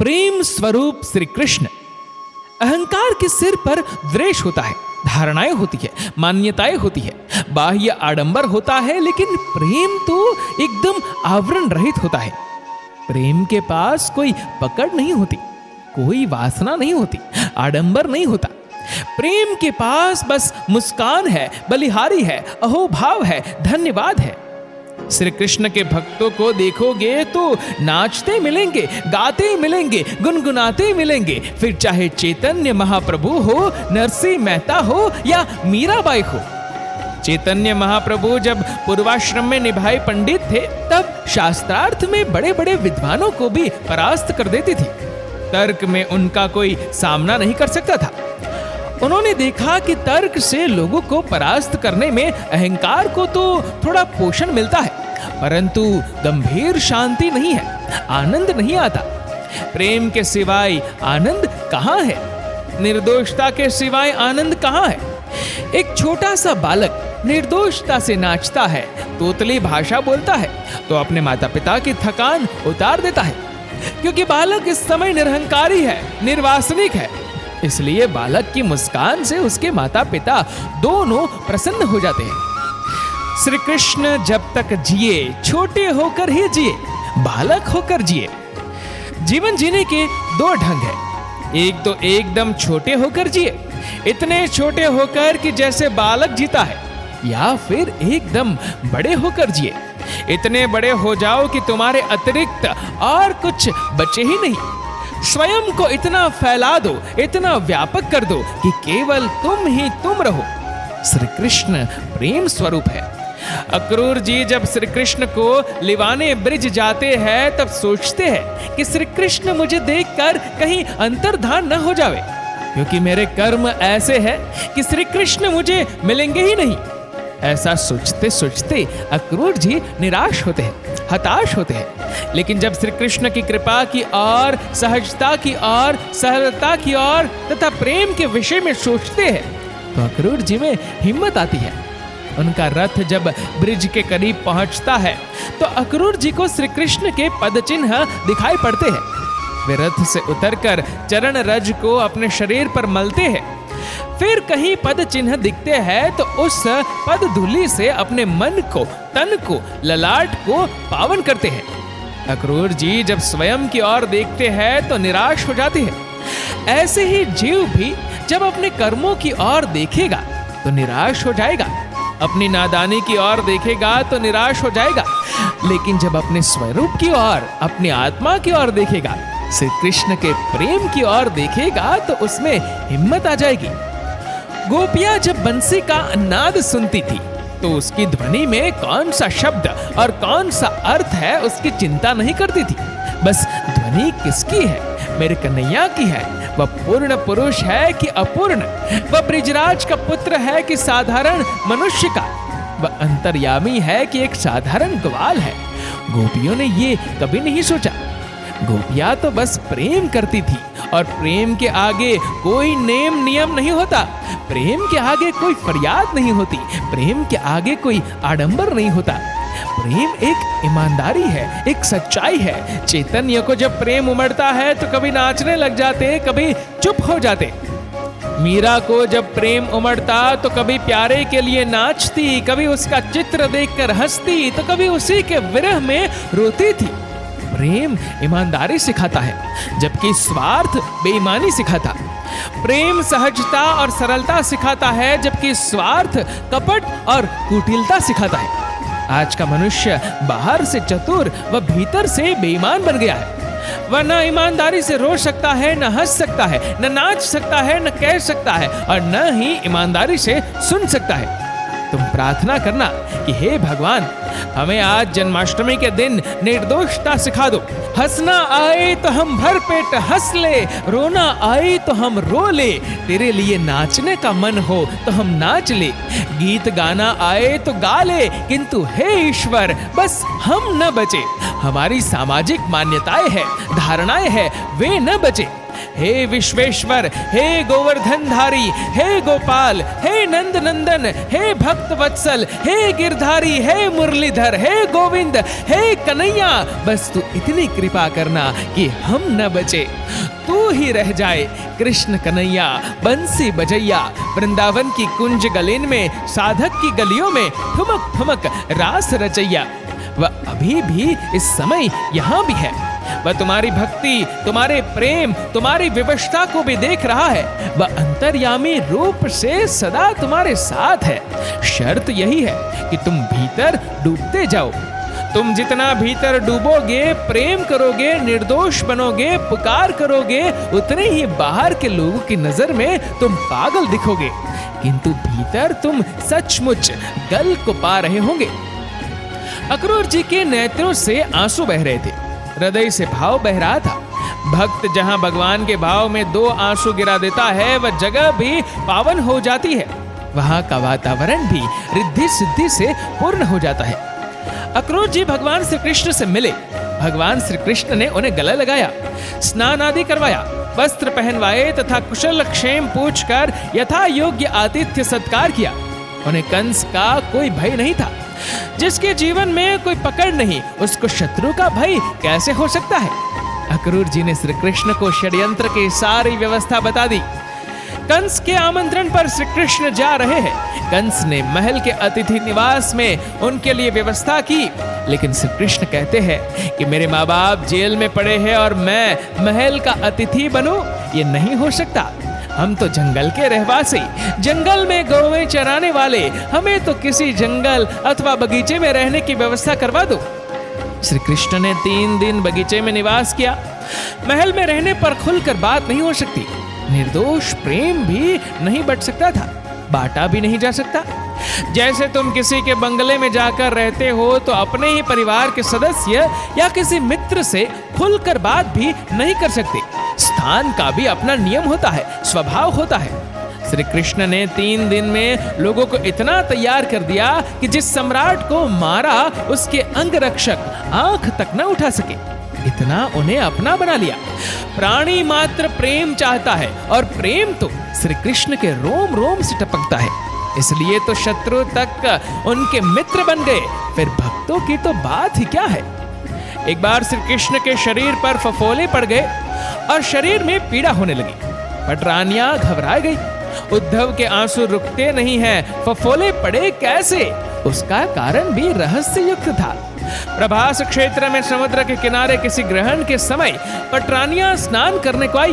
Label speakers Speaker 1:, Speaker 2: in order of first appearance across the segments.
Speaker 1: प्रेम स्वरूप श्री कृष्ण। अहंकार के सिर पर द्वेष होता है, धारणाएं होती है, मान्यताएं होती है, बाह्य आडंबर होता है, लेकिन प्रेम तो एकदम आवरण रहित होता है। प्रेम के पास कोई पकड़ नहीं होती, कोई वासना नहीं होती, आडंबर नहीं होता। प्रेम के पास बस मुस्कान है, बलिहारी है, अहोभाव है, धन्यवाद है। श्री कृष्ण के भक्तों को देखोगे तो नाचते मिलेंगे, गाते मिलेंगे, गुनगुनाते मिलेंगे, फिर चाहे चैतन्य महाप्रभु हो, नरसिंह मेहता हो या मीराबाई हो। चैतन्य महाप्रभु जब पूर्वाश्रम में निभाए पंडित थे, तब शास्त्रार्थ में बड़े बड़े विद्वानों को भी परास्त कर देती थी। तर्क में उनका कोई सामना नहीं कर सकता था। उन्होंने देखा कि तर्क से लोगों को परास्त करने में अहंकार को तो थोड़ा पोषण मिलता है, परंतु गंभीर शांति नहीं है, आनंद नहीं आता। प्रेम के सिवाय आनंद कहाँ है? निर्दोषता के सिवाय आनंद कहाँ है? एक छोटा सा बालक निर्दोषता से नाचता है, तोतली भाषा बोलता है, तो अपने माता पिता की थकान उतार देता है, क्योंकि बालक इस समय निरहंकारी है, निर्वासनिक है। इसलिए बालक की मुस्कान से उसके माता पिता दोनों प्रसन्न हो जाते हैं। श्री कृष्ण जब तक जिए, छोटे होकर ही जिए, बालक होकर जिए। जीवन जीने के दो ढंग हैं। एक तो एकदम छोटे होकर जिए, इतने छोटे होकर कि जैसे बालक जीता है, या फिर एकदम बड़े होकर जिए, इतने बड़े हो जाओ कि तुम्हारे अतिरिक्त और कुछ बचे ही नहीं। स्वयं को इतना फैला दो, इतना व्यापक कर दो कि केवल तुम ही तुम रहो। श्री कृष्ण प्रेम स्वरूप है। अक्रूर जी जब श्री कृष्ण को लिवाने ब्रिज जाते हैं, तब सोचते हैं कि श्री कृष्ण मुझे देखकर कहीं अंतर्धान न हो जावे, क्योंकि मेरे कर्म ऐसे हैं कि श्री कृष्ण मुझे मिलेंगे ही नहीं। ऐसा सोचते सोचते अक्रूर जी निराश होते हैं, हताश होते हैं। लेकिन जब श्री कृष्ण की कृपा की और, सहजता की और, सरलता की और तथा प्रेम के विषय में सोचते हैं, तो अक्रूर जी में हिम्मत आती है। उनका रथ जब ब्रिज के करीब पहुंचता है, तो अक्रूर जी को श्री कृष्ण के पद चिन्ह दिखाई पड़ते हैं। वे रथ से उतरकर चरण रज को अपने शरीर पर मलते हैं। फिर कहीं पद चिन्ह दिखते हैं, तो उस पद धूलि से अपने मन को, तन को, ललाट को पावन करते हैं। अक्रूर जी जब स्वयं की ओर देखते हैं तो निराश हो जाते हैं। ऐसे ही जीव भी जब अपने कर्मों की ओर देखेगा तो निराश हो जाएगा, अपनी नादानी की ओर देखेगा तो निराश हो जाएगा। लेकिन जब अपने स्वरूप की ओर, अपनी आत्मा की ओर देखेगा, श्री कृष्ण के प्रेम की ओर देखेगा, तो उसमें हिम्मत आ जाएगी। गोपियां जब बंसी का नाद सुनती थी, तो उसकी ध्वनि में कौन सा शब्द और कौन सा अर्थ है उसकी चिंता नहीं करती थी। बस ध्वनि किसकी है? मेरे कन्हैया की है। वह पूर्ण पुरुष है कि अपूर्ण? वह ब्रिजराज का पुत्र है कि साधारण मनुष्य का? वह अंतर्यामी है कि एक साधारण ग्वाल है? गोपियों ने ये कभी नहीं सोचा। गोपियां तो बस प्रेम करती थी, और प्रेम के आगे कोई नेम नियम नहीं होता, प्रेम के आगे कोई फरियाद नहीं होती, प्रेम के आगे कोई आडंबर नहीं होता। प्रेम एक ईमानदारी है, एक सच्चाई है। चैतन्य को जब प्रेम उमड़ता है तो कभी नाचने लग जाते, कभी चुप हो जाते। मीरा को जब प्रेम उमड़ता तो कभी प्यारे के लिए नाचती, कभी उसका चित्र देखकर हंसती, तो कभी उसी के विरह में रोती थी। प्रेम ईमानदारी सिखाता है, जबकि स्वार्थ बेईमानी सिखाता। प्रेम सहजता और सरलता सिखाता है, जबकि स्वार्थ कपट और कुटिलता सिखाता है। आज का मनुष्य बाहर से चतुर व भीतर से बेईमान बन गया है। वह न ईमानदारी से रो सकता है, न हंस सकता है, न नाच सकता है, न कह सकता है, और न ही ईमानदारी से सुन सकता है। तुम प्रार्थना करना कि हे भगवान, हमें आज जन्माष्टमी के दिन निर्दोषता सिखा दो। हंसना आए तो हम भर पेट हंस ले, रोना आए तो हम रो ले, तेरे लिए नाचने का मन हो तो हम नाच ले, गीत गाना आए तो गा ले, किंतु हे ईश्वर बस हम न बचे। हमारी सामाजिक मान्यताएं हैं, धारणाएं हैं, वे न बचे। हे विश्वेश्वर, हे गोवर्धनधारी, हे गोपाल, हे नंद नंदन, हे भक्त वत्सल, हे गिरधारी, हे मुरलीधर, हे गोविंद, हे कन्हैया, बस तू इतनी कृपा करना कि हम न बचे, तू ही रह जाए। कृष्ण कन्हैया बंसी बजैया, वृंदावन की कुंज गलीन में, साधक की गलियों में ठुमक ठुमक रास रचैया। वह अभी भी इस समय यहाँ भी है। वह तुम्हारी भक्ति, तुम्हारे प्रेम, तुम्हारी विवशता को भी देख रहा है। वह अंतर्यामी रूप से सदा तुम्हारे साथ है। शर्त यही है कि तुम भीतर डूबते जाओ। तुम जितना भीतर डूबोगे, प्रेम करोगे, निर्दोष बनोगे, पुकार करोगे, उतने ही बाहर के लोगों की नजर में तुम पागल दिखोगे, किंतु भीतर तुम सचमुच गल को पा रहे होंगे। अक्रूर जी के नेत्रों से आंसू बह रहे थे, हृदय से भाव बह रहा था। भक्त जहां भगवान के भाव में 2 आंसू गिरा देता है, वह जगह भी पावन हो जाती है, वहां का वातावरण भी रिद्धि सिद्धि से पूर्ण हो जाता है। अक्रूर जी भगवान श्री कृष्ण से मिले। भगवान श्री कृष्ण ने उन्हें गले लगाया, स्नान आदि करवाया, वस्त्र पहनवाए तथा कुशल क्षेम पूछकर यथा योग्य आतिथ्य सत्कार किया। उन्हें कंस का कोई भय नहीं था। जिसके जीवन में कोई पकड़ नहीं, उसको शत्रु का भय कैसे हो सकता है। अक्रूर जी ने श्री कृष्ण को षड्यंत्र की सारी व्यवस्था बता दी। कंस के आमंत्रण पर श्री कृष्ण जा रहे हैं। कंस ने महल के अतिथि निवास में उनके लिए व्यवस्था की, लेकिन श्री कृष्ण कहते हैं कि मेरे माँ बाप जेल में पड़े हैं और मैं महल का अतिथि बनूं, ये नहीं हो सकता। हम तो जंगल के रहवासी, जंगल में गौवें चराने वाले, हमें तो किसी जंगल अथवा बगीचे में रहने की व्यवस्था करवा दो। श्री कृष्ण ने 3 दिन बगीचे में निवास किया। महल में रहने पर खुलकर बात नहीं हो सकती, निर्दोष प्रेम भी नहीं बट सकता था, बांटा भी नहीं जा सकता। जैसे तुम किसी के बंगले में जाकर रहते हो तो अपने ही परिवार के सदस्य या किसी मित्र से खुलकर बात भी नहीं कर सकते। स्थान का भी अपना नियम होता है, स्वभाव होता है। श्री कृष्ण ने 3 दिन में लोगों को इतना तैयार कर दिया कि जिस सम्राट को मारा उसके अंगरक्षक आंख तक न उठा सके, इतना उन्हें अपना बना लिया। प्राणी मात्र प्रेम चाहता है और प्रेम तो श्री कृष्ण के रोम रोम से टपकता है, इसलिए तो शत्रु तक उनके मित्र बन गए, फिर भक्तों की तो बात ही क्या है। एक बार श्री कृष्ण के शरीर पर फफोले पड़ गए और शरीर में पीड़ा होने लगी। पटरानियां घबरा गई। उद्धव के आंसू रुकते नहीं हैं, फफोले पड़े कैसे? उसका कारण भी रहस्य युक्त था। प्रभास क्षेत्र में समुद्र के किनारे किसी ग्रहण के समय पटरानियां स्नान करने को आई।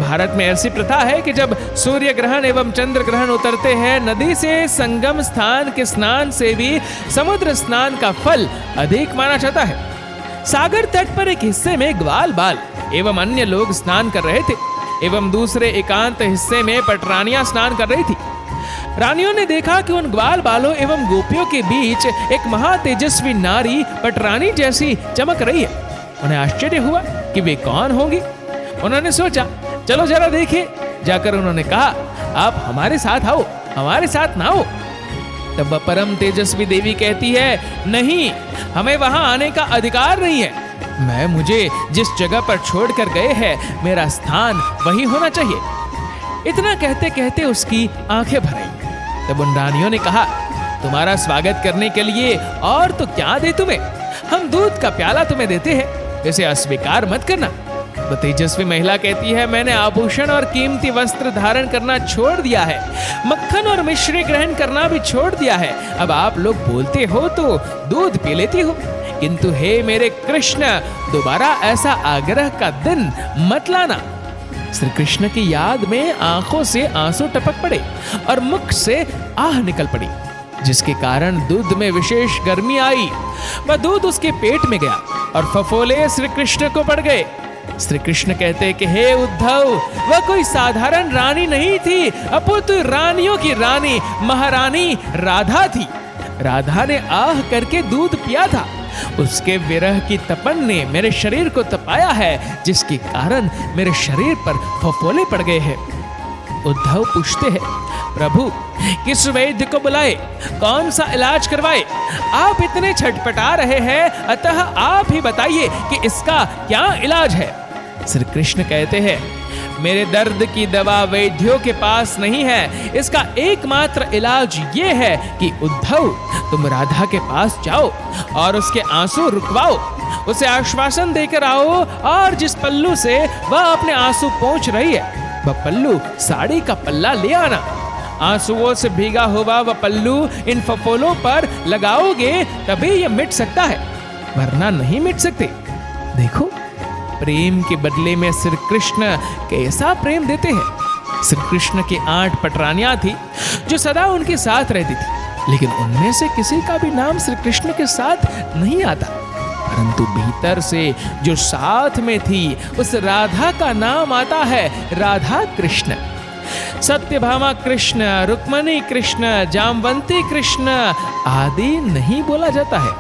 Speaker 1: भारत में ऐसी प्रथा है कि जब सूर्य ग्रहण एवं चंद्र ग्रहण उतरते हैं, नदी से संगम स्थान के स्नान से भी समुद्र स्नान का फल अधिक माना जाता है। सागर तट पर एक हिस्से में ग्वाल बाल एवं अन्य लोग स्नान कर रहे थे एवं दूसरे एकांत हिस्से में पटरानियां स्नान कर रही थी। रानियों ने देखा कि उन ग्वाल बालों एवं गोपियों के बीच एक महातेजस्वी नारी पटरानी जैसी चमक रही है। उन्हें आश्चर्य हुआ कि वे कौन होंगी। उन्होंने सोचा चलो जरा देखिए। जाकर उन्होंने कहा आप हमारे साथ आओ, हमारे साथ ना आओ। तब वह परम तेजस्वी देवी कहती है नहीं, हमें वहां आने का अधिकार नहीं है। मुझे जिस जगह पर छोड़कर गए हैं मेरा स्थान वही होना चाहिए। इतना कहते कहते उसकी आंखें भर आई। तब उन रानियों ने कहा तुम्हारा स्वागत करने के लिए और तो क्या दे तुम्हें, हम दूध का प्याला तुम्हें देते हैं, इसे अस्वीकार मत करना। तो तेजस्वी महिला कहती है मैंने आभूषण और कीमती वस्त्र धारण करना छोड़ दिया है, मक्खन और मिश्री ग्रहण करना भी छोड़ दिया है। अब आप लोग बोलते हो तो दूध पी लेती हो, किंतु हे मेरे कृष्ण दोबारा ऐसा आग्रह का दिन मत लाना। श्री कृष्ण की याद में आंखों से आंसू टपक पड़े और मुख से आह निकल पड़ी, जिसके कारण दूध में विशेष गर्मी आई। वह दूध उसके पेट में गया और फफोले श्री कृष्ण को पड़ गए। श्री कृष्ण कहते कि हे उद्धव, वह कोई साधारण रानी नहीं थी, अपितु रानियों की रानी महारानी राधा थी। राधा ने आह करके दूध पिया था। उसके विरह की तपन ने मेरे शरीर को तपाया है, जिसके कारण मेरे शरीर पर फफोले पड़ गए हैं। उद्धव पूछते हैं प्रभु किस वैद्य को बुलाए, कौन सा इलाज करवाए? आप इतने छटपटा रहे हैं, अतः आप ही बताइए कि इसका क्या इलाज है। श्री कृष्ण कहते हैं मेरे दर्द की दवा वैद्यों के पास नहीं है। इसका एकमात्र इलाज ये है कि उद्धव तुम राधा के पास जाओ और उसके आंसू रुकवाओ, उसे आश्वासन देकर आओ और जिस पल्लू से वह अपने आंसू पोंछ रही है वह पल्लू साड़ी का पल्ला ले आना। आंसुओं से भीगा हुआ वह पल्लू इन फफोलों पर लगाओगे तभी यह मिट सकता है, वरना नहीं मिट सकते। देखो प्रेम के बदले में श्री कृष्ण कैसा प्रेम देते हैं। श्री कृष्ण की 8 पटरानियां थी जो सदा उनके साथ रहती थी, लेकिन उनमें से किसी का भी नाम श्री कृष्ण के साथ नहीं आता, परंतु भीतर से जो साथ में थी उस राधा का नाम आता है राधा कृष्ण। सत्यभामा कृष्ण, रुक्मणी कृष्ण, जामवंती कृष्ण आदि नहीं बोला जाता है,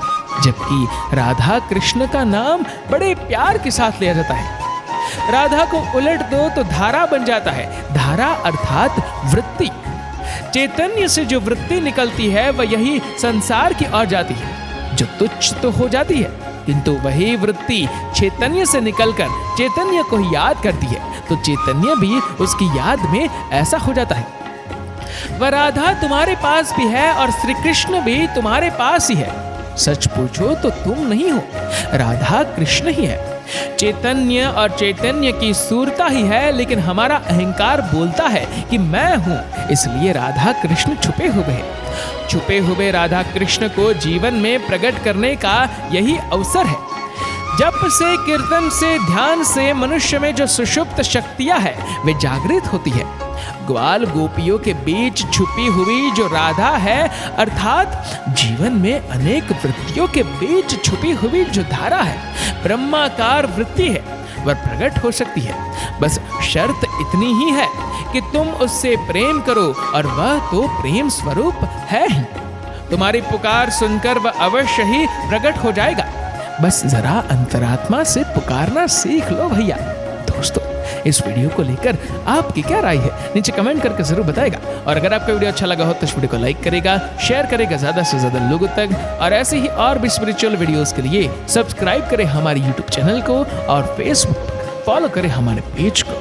Speaker 1: जबकि राधा कृष्ण का नाम बड़े प्यार के साथ लिया जाता है। राधा को उलट दो तो धारा बन जाता है। धारा अर्थात वृत्ति। चैतन्य से जो वृत्ति निकलती है वह यही संसार की ओर जाती है, जो तुच्छ तो हो जाती है, किंतु वही वृत्ति चैतन्य से निकलकर चैतन्य को याद करती है, तो चैतन्य भी उसकी याद में ऐसा हो जाता है। वह राधा तुम्हारे पास भी है और श्री कृष्ण भी तुम्हारे पास ही है। सच पूछो तो तुम नहीं हो, राधा कृष्ण ही है। चैतन्य और चैतन्य की सूरता ही है, लेकिन हमारा अहंकार बोलता है कि मैं हूं, इसलिए राधा कृष्ण छुपे हुए हैं। छुपे हुए राधा कृष्ण को जीवन में प्रकट करने का यही अवसर है। जप से, कीर्तन से, ध्यान से मनुष्य में जो सुषुप्त शक्तियां है वे जागृत होती है। ग्वाल गोपियों के बीच छुपी हुई जो राधा है, अर्थात जीवन में अनेक वृत्तियों के बीच छुपी हुई जो धारा है, ब्रह्माकार वृत्ति है, वह प्रकट हो सकती है। बस शर्त इतनी ही है कि तुम उससे प्रेम करो, और वह तो प्रेम स्वरूप है ही। तुम्हारी पुकार सुनकर वह अवश्य ही प्रकट हो जाएगा। बस जरा अंतरात्मा से पुकारना सीख लो भैया। दोस्तों, इस वीडियो को लेकर आपकी क्या राय है नीचे कमेंट करके जरूर बताएगा, और अगर आपका वीडियो अच्छा लगा हो तो इस वीडियो को लाइक करेगा, शेयर करेगा ज्यादा से ज्यादा लोगों तक, और ऐसे ही और भी स्पिरिचुअल वीडियोस के लिए सब्सक्राइब करें हमारे यूट्यूब चैनल को और फेसबुक पर फॉलो करें हमारे पेज को।